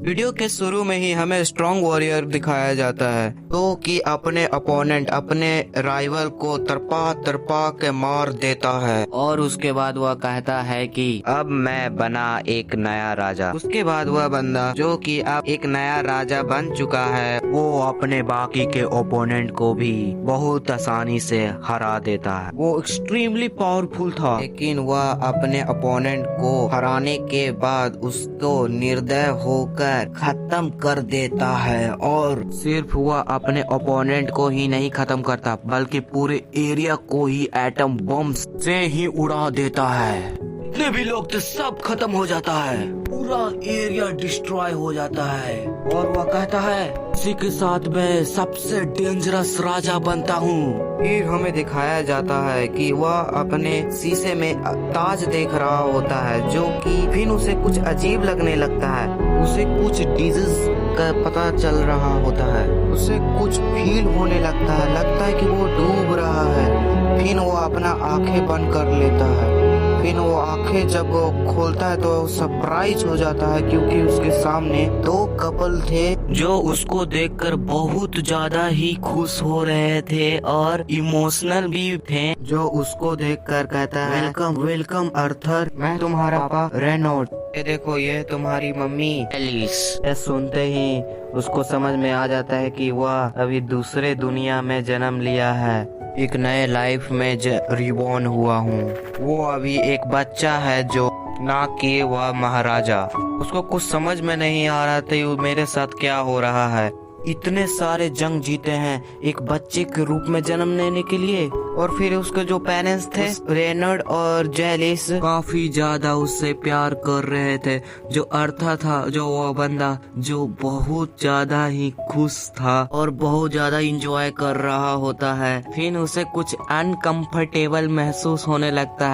Video के शुरू में ही हमें स्ट्रॉन्ग वॉरियर दिखाया जाता है तो कि अपने अपोनेंट अपने राइवल को तरपा तरपा के मार देता है और उसके बाद वह कहता है कि अब मैं बना एक नया राजा। उसके बाद वह बंदा जो कि अब एक नया राजा बन चुका है वो अपने बाकी के ओपोनेंट को भी बहुत आसानी से हरा देता है। वो एक्सट्रीमली पावरफुल था लेकिन वह अपने अपोनेंट को हराने के बाद उसको निर्दय होकर खत्म कर देता है और सिर्फ वह अपने ओपोनेंट को ही नहीं खत्म करता बल्कि पूरे एरिया को ही एटम बम से ही उड़ा देता है। जितने भी लोग थे सब खत्म हो जाता है, पूरा एरिया डिस्ट्रॉय हो जाता है और वह कहता है इसी के साथ मैं सबसे डेंजरस राजा बनता हूँ। फिर हमें दिखाया जाता है कि वह अपने शीशे में ताज देख रहा होता है जो कि फिर उसे कुछ अजीब लगने लगता है। उसे कुछ डिजीज का पता चल रहा होता है, उसे कुछ फील होने लगता है कि वो डूब रहा है। फिर वो अपना आंखें बंद कर लेता है। फिर वो आंखें जब वो खोलता है तो सरप्राइज हो जाता है क्योंकि उसके सामने दो कपल थे जो उसको देखकर बहुत ज्यादा ही खुश हो रहे थे और इमोशनल भी थे। जो उसको देखकर कहता है वेलकम वेलकम अर्थर, मैं तुम्हारा पापा रेनॉल्ड, ये देखो ये तुम्हारी मम्मी एलिस। ये सुनते ही उसको समझ में आ जाता है कि वह अभी दूसरे दुनिया में जन्म लिया है, एक नए लाइफ में रिबॉर्न हुआ हूँ। वो अभी एक बच्चा है जो ना कि वह महाराजा। उसको कुछ समझ में नहीं आ रहा था मेरे साथ क्या हो रहा है। इतने सारे जंग जीते हैं एक बच्चे के रूप में जन्म लेने के लिए और फिर उसके जो पेरेंट्स थे रेनॉल्ड और जेलिस काफी ज्यादा उससे प्यार कर रहे थे। जो अर्था था जो वो बंदा जो बहुत ज्यादा ही खुश था और बहुत ज्यादा इंजॉय कर रहा होता है। फिर उसे कुछ अनकंफर्टेबल महसूस होने लगता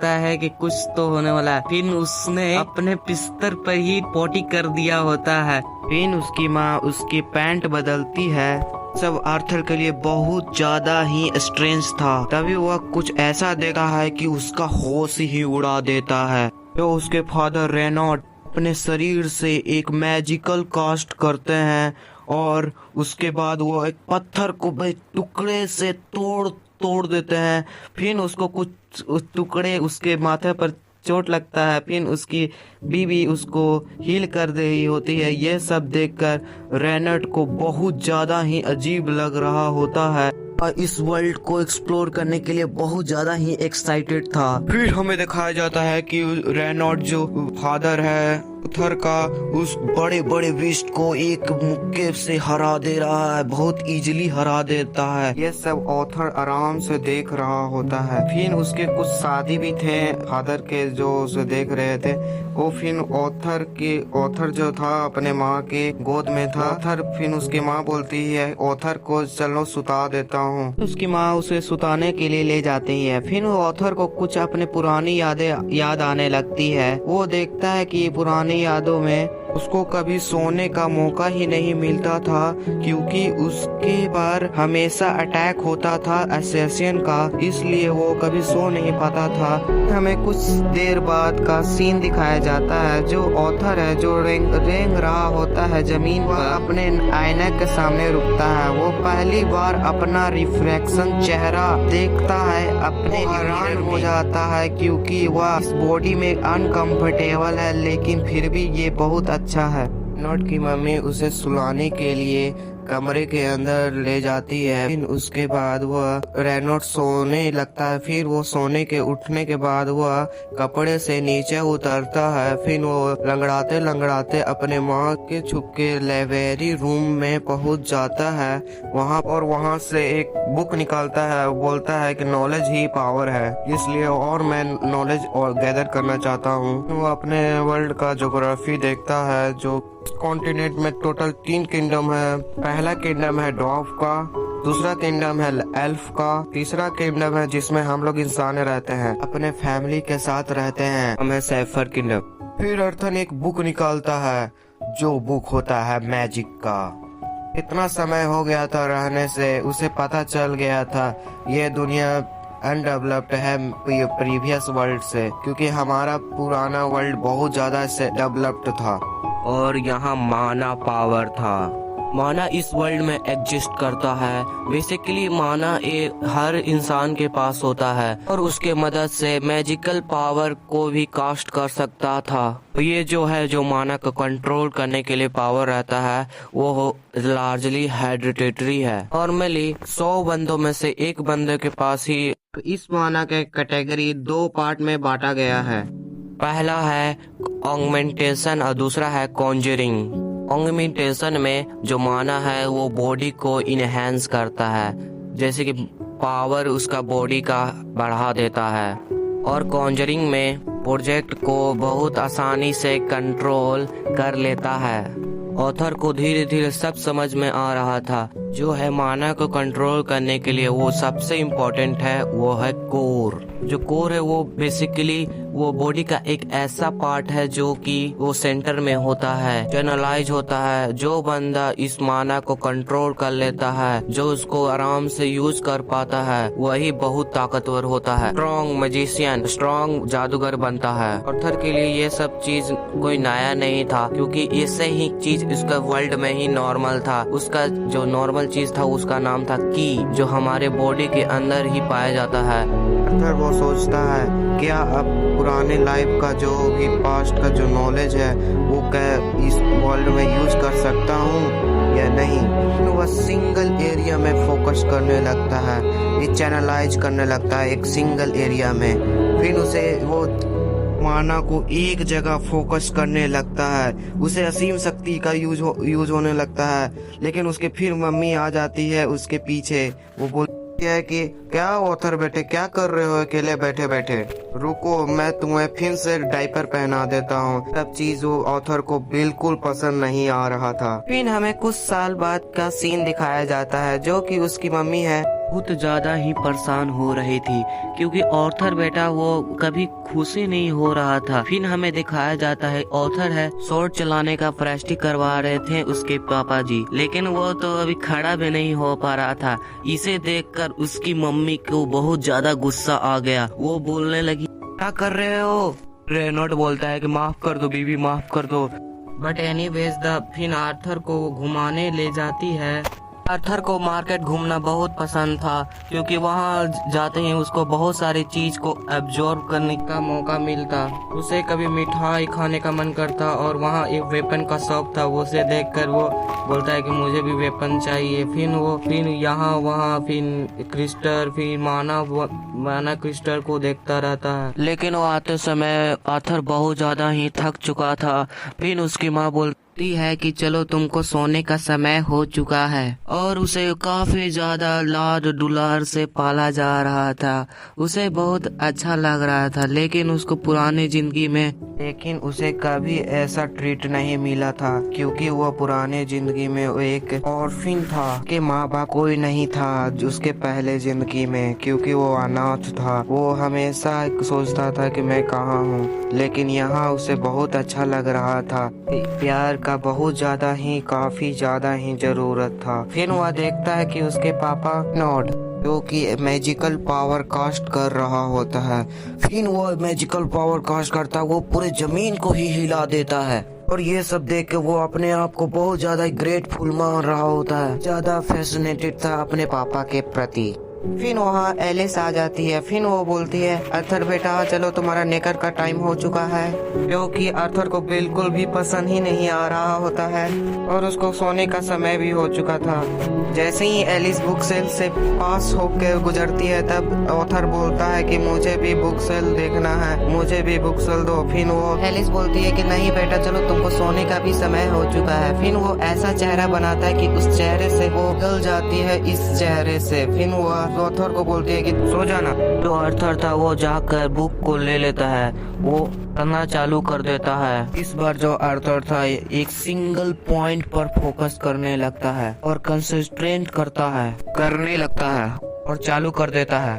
है कि कुछ तो होने वाला है। फिर उसने अपने बिस्तर पर ही पोटी कर दिया होता है। फिर उसकी माँ उसकी पैंट बदलती है। सब आर्थर के लिए बहुत ज्यादा ही स्ट्रेंज था। तभी वह कुछ ऐसा देखा है कि उसका होश ही उड़ा देता है। तो उसके फादर रेनॉल्ड अपने शरीर से एक मैजिकल कास्ट करते हैं और उसके बाद वो एक पत्थर को टुकड़े से तोड़ देते हैं। फिर उसको कुछ टुकड़े उसके माथे पर चोट लगता है। फिर उसकी बीवी उसको हील कर दे रही होती है। ये सब देखकर रेनॉल्ड को बहुत ज्यादा ही अजीब लग रहा होता है और इस वर्ल्ड को एक्सप्लोर करने के लिए बहुत ज्यादा ही एक्साइटेड था। फिर हमें दिखाया जाता है कि रेनॉल्ड जो फादर है पत्थर का उस बड़े बड़े विस्ट को एक मुक्के से हरा दे रहा है, बहुत इजीली हरा देता है। ये सब ऑथर आराम से देख रहा होता है। फिर उसके कुछ शादी भी थे फादर के जो उसे देख रहे थे। वो फिर ऑथर जो था अपने माँ के गोद में था। फिर उसकी माँ बोलती है ऑथर को चलो सुता देता हूँ। उसकी माँ उसे सुताने के लिए ले जाती है। फिर ऑथर को कुछ अपने पुरानी याद आने लगती है। वो देखता है कि पुरानी यादों में उसको कभी सोने का मौका ही नहीं मिलता था क्योंकि उसके पर हमेशा अटैक होता था असैसिन का, इसलिए वो कभी सो नहीं पाता था। हमें कुछ देर बाद का सीन दिखाया जाता है। जो ऑथर है जो रेंग रहा होता है जमीन पर अपने आईने के सामने रुकता है। वो पहली बार अपना रिफ्लेक्शन चेहरा देखता है, अपने हैरान हो जाता है क्योंकि वह इस बॉडी में अनकंफर्टेबल है लेकिन फिर भी ये बहुत अच्छा है। रेनॉल्ड की मम्मी उसे सुलाने के लिए कमरे के अंदर ले जाती है। फिर उसके बाद वह रेनॉल्ड सोने लगता है। फिर वो सोने के उठने के बाद वह कपड़े से नीचे उतरता है। फिर वो लंगड़ाते अपने माँ के छुप के लाइब्रेरी रूम में पहुंच जाता है। वहाँ से एक बुक निकालता है, बोलता है कि नॉलेज ही पावर है, इसलिए और मैं नॉलेज और गैदर करना चाहता हूँ। वो अपने वर्ल्ड का ज्योग्राफी देखता है। जो कॉन्टिनेंट में टोटल 3 किंगडम है। पहला किंगडम है डॉर्फ का, दूसरा किंगडम है एल्फ का, तीसरा किंगडम है जिसमें हम लोग इंसान रहते हैं, अपने फैमिली के साथ रहते हैं, हमें सैफर किंगडम। फिर अर्थन एक बुक निकालता है जो बुक होता है मैजिक का। इतना समय हो गया था रहने से उसे पता चल गया था ये दुनिया अनडेवलप्ड है प्रीवियस वर्ल्ड से, क्योंकि हमारा पुराना वर्ल्ड बहुत ज्यादा डेवलप्ड था और यहाँ माना पावर था। माना इस वर्ल्ड में एग्जिस्ट करता है। बेसिकली माना हर इंसान के पास होता है और उसके मदद से मैजिकल पावर को भी कास्ट कर सकता था। ये जो है जो माना को कंट्रोल करने के लिए पावर रहता है वो लार्जली हेरिडिटरी है। नॉर्मली 100 बंदों में से एक बंदे के पास ही इस माना के कैटेगरी 2 पार्ट में बांटा गया है। पहला है ऑगमेंटेशन और दूसरा है कॉन्जरिंग। ऑगमेंटेशन में जो माना है वो बॉडी को इनहेंस करता है, जैसे कि पावर उसका बॉडी का बढ़ा देता है। और कॉन्जरिंग में प्रोजेक्ट को बहुत आसानी से कंट्रोल कर लेता है। ऑथर को धीरे धीरे सब समझ में आ रहा था। जो है माना को कंट्रोल करने के लिए वो सबसे इम्पोर्टेंट है वो है कोर। जो कोर है वो बेसिकली वो बॉडी का एक ऐसा पार्ट है जो कि वो सेंटर में होता है, चैनलाइज होता है। जो बंदा इस माना को कंट्रोल कर लेता है, जो उसको आराम से यूज कर पाता है, वही बहुत ताकतवर होता है, स्ट्रॉन्ग मैजिशियन, स्ट्रॉन्ग जादूगर बनता है। ऑथर के लिए ये सब चीज कोई नया नहीं था, क्योंकि ऐसे ही चीज उसका वर्ल्ड में ही नॉर्मल था। उसका जो नॉर्मल चीज था उसका नाम था की, जो हमारे बॉडी के अंदर ही पाया जाता है। ऑथर वो सोचता है क्या अब पुराने लाइफ का जो भी पास्ट का जो नॉलेज है वो क्या इस वर्ल्ड में यूज कर सकता हूँ या नहीं। वह सिंगल एरिया में फोकस करने लगता है, ये चैनलाइज करने लगता है एक सिंगल एरिया में। फिर उसे वो माना को एक जगह फोकस करने लगता है, उसे असीम शक्ति का यूज होने लगता है। लेकिन उसके फिर मम्मी आ जाती है उसके पीछे। वो बोलती है कि क्या ऑथर बेटे क्या कर रहे हो अकेले बैठे बैठे, रुको मैं तुम्हें फिर से डायपर पहना देता हूँ। सब चीज वो ऑथर को बिल्कुल पसंद नहीं आ रहा था। फिर हमें कुछ साल बाद का सीन दिखाया जाता है, जो कि उसकी मम्मी है बहुत ज्यादा ही परेशान हो रही थी, क्योंकि ऑथर बेटा वो कभी खुशी नहीं हो रहा था। फिर हमें दिखाया जाता है ऑथर है शॉर्ट चलाने का प्रैक्टिस करवा रहे थे उसके पापा जी, लेकिन वो तो अभी खड़ा भी नहीं हो पा रहा था। इसे देखकर उसकी मम्मी को बहुत ज्यादा गुस्सा आ गया। वो बोलने लगी क्या कर रहे हो। रेनॉल्ड बोलता है कि माफ कर दो बीबी माफ कर दो। बट एनीवेज फिर आर्थर को घुमाने ले जाती है। आर्थर को मार्केट घूमना बहुत पसंद था, क्योंकि वहाँ जाते ही उसको बहुत सारी चीज को एब्जॉर्ब करने का मौका मिलता। उसे कभी मिठाई खाने का मन करता और वहाँ एक वेपन का शौक था। उसे देखकर वो बोलता है कि मुझे भी वेपन चाहिए। फिर यहाँ वहाँ फिर क्रिस्टल फिर माना क्रिस्टल को देखता रहता है। लेकिन वो आते समय आर्थर बहुत ज्यादा ही थक चुका था। फिर उसकी माँ बोलती है कि चलो तुमको सोने का समय हो चुका है। और उसे काफी ज्यादा लाड दुलार से पाला जा रहा था। उसे बहुत अच्छा लग रहा था, लेकिन उसको पुरानी जिंदगी में उसे कभी ऐसा ट्रीट नहीं मिला था, क्योंकि वो पुराने जिंदगी में एक ऑर्फिन था कि माँ बाप कोई नहीं था उसके पहले जिंदगी में, क्योंकि वो अनाथ था। वो हमेशा सोचता था कि मैं कहाँ हूँ, लेकिन यहाँ उसे बहुत अच्छा लग रहा था। प्यार का बहुत ज्यादा ही काफी ज्यादा ही जरूरत था। फिर वह देखता है कि उसके पापा नॉड जो कि मैजिकल पावर कास्ट कर रहा होता है। फिर वो मैजिकल पावर कास्ट करता है, वो पूरे जमीन को ही हिला देता है। और ये सब देख के वो अपने आप को बहुत ज्यादा ग्रेटफुल मान रहा होता है, ज्यादा फैसिनेटेड था अपने पापा के प्रति। फिर वहाँ एलिस आ जाती है। फिर वो बोलती है आर्थर बेटा चलो तुम्हारा नेकर का टाइम हो चुका है, क्योंकि आर्थर को बिल्कुल भी पसंद ही नहीं आ रहा होता है और उसको सोने का समय भी हो चुका था। जैसे ही एलिस बुक सेल से पास होकर गुजरती है तब ऑथर बोलता है कि मुझे भी बुक सेल देखना है, मुझे भी बुक सेल दो। फिर वो एलिस बोलती है कि नहीं बेटा चलो तुमको सोने का भी समय हो चुका है। फिर वो ऐसा चेहरा बनाता है कि उस चेहरे से वो गल जाती है इस चेहरे से। फिर वो आर्थर को बोलती है कि सो जाना। जो आर्थर था वो जाकर बुक को ले लेता है, वो पढ़ना चालू कर देता है। इस बार जो आर्थर था एक सिंगल पॉइंट पर फोकस करने लगता है और कंसंट्रेट करने लगता है और चालू कर देता है।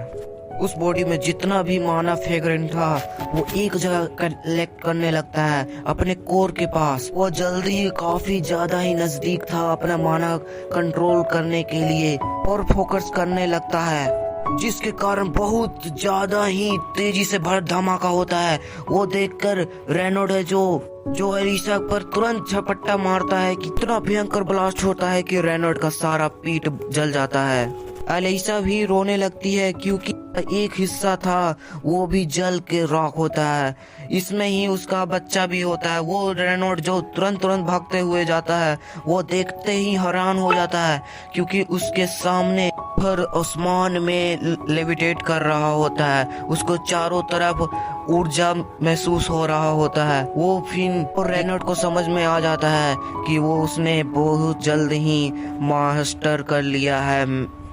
उस बॉडी में जितना भी माना फ्रेग्रेंट था वो एक जगह कलेक्ट करने लगता है अपने कोर के पास। वो जल्दी काफी ज्यादा ही नजदीक था अपना माना कंट्रोल करने के लिए और फोकस करने लगता है। जिसके कारण बहुत ज्यादा ही तेजी से भर धमाका होता है। वो देखकर रेनॉल्ड है जो एलिसा पर तुरंत झपट्टा मारता है कि इतना भयंकर ब्लास्ट होता है कि रेनॉल्ड का सारा पीठ जल जाता है। एलिसा भी रोने लगती है क्योंकि एक हिस्सा था वो भी जल के राख होता है। इसमें ही उसका बच्चा भी होता है। वो रेनॉल्ड जो तुरंत भागते हुए जाता है, वो देखते ही हैरान हो जाता है क्योंकि उसके सामने पर आसमान में लेविटेट कर रहा होता है। उसको चारों तरफ ऊर्जा महसूस हो रहा होता है। वो फिर रेनॉल्ड को समझ में आ जाता है कि वो उसने बहुत जल्द ही मास्टर कर लिया है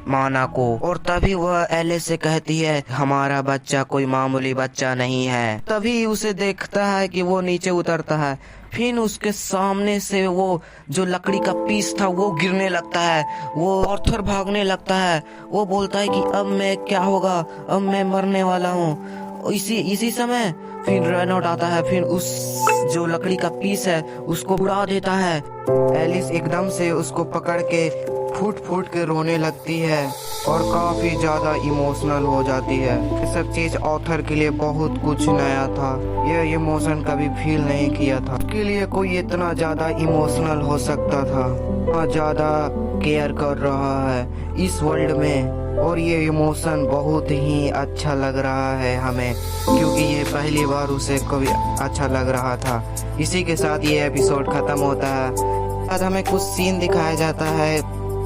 माना को। और तभी वह एलिस से कहती है हमारा बच्चा कोई मामूली बच्चा नहीं है। तभी उसे देखता है कि वो नीचे उतरता है। फिर उसके सामने से वो जो लकड़ी का पीस था वो गिरने लगता है। वो आर्थर भागने लगता है। वो बोलता है कि अब मैं क्या होगा, अब मैं मरने वाला हूँ। इसी समय फिर रेनॉल्ड आता है। फिर उस जो लकड़ी का पीस है उसको उड़ा देता है। एलिस एकदम से उसको पकड़ के फूट के रोने लगती है और काफी ज्यादा इमोशनल हो जाती है। ये सब चीज ऑथर के लिए बहुत कुछ नया था। ये इमोशन कभी फील नहीं किया था। उसके लिए कोई इतना ज्यादा इमोशनल हो सकता था, इतना ज्यादा केयर कर रहा है इस वर्ल्ड में। और ये इमोशन बहुत ही अच्छा लग रहा है हमें, क्योंकि ये पहली बार उसे कभी अच्छा लग रहा था। इसी के साथ ये एपिसोड खत्म होता है। आज हमें कुछ सीन दिखाया जाता है।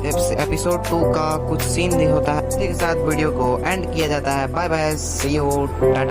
एपिसोड 2 का कुछ सीन होता है। इसी के साथ वीडियो को एंड किया जाता है। Bye bye, see you, Tata.